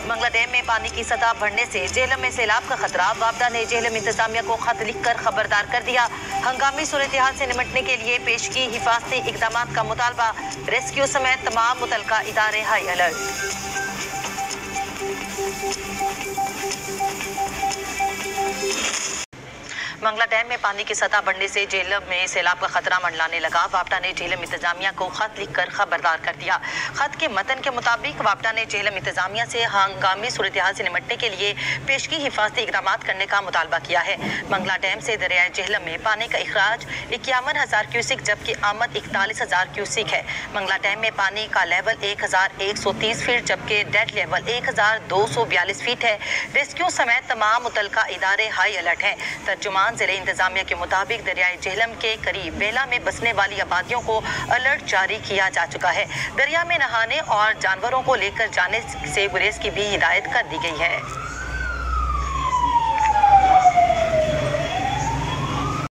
Mangla dam में पानी की सतह बढ़ने से झेलम में सैलाब का खतरा। वापडा ने झेलम इंतजामिया को खत लिखकर खबरदार कर दिया। हंगामी सूरत-ए-हाल से निपटने के लिए पेश की हिफाजती इकदामात का मुतालबा। रेस्क्यू समेत तमाम मुतलका इदारे हाई अलर्ट। मंगला डैम में पानी की सतह बढ़ने से झेलम में सैलाब का खतरा मंडलाने लगा। वापडा ने झेलम इंतजामिया को खत लिखकर खबरदार कर दिया। खत के मतन के मुताबिक वापडा ने झेलम इंतजामिया से हंगामी सूरत-ए-हाल से निपटने के लिए पेश की हिफाजती इकदामात करने का मुतालबा किया है। मंगला डैम से दरियाए झेलम में पानी का इखराज 51,000 क्यूसिक जबकि आमद 41,000 क्यूसिक है। मंगला डैम में पानी का लेवल 1,130 फीट जबकि डेड लेवल 1,242 फीट है। रेस्क्यू समेत तमाम मुतलका इदारे हाई अलर्ट हैं। तर्जुमान जिले इंतजामिया के मुताबिक दरियाए झेलम के करीब बेला में बसने वाली आबादियों को अलर्ट जारी किया जा चुका है। दरिया में नहाने और जानवरों को लेकर जाने से गुरेज की भी हिदायत कर दी गई है।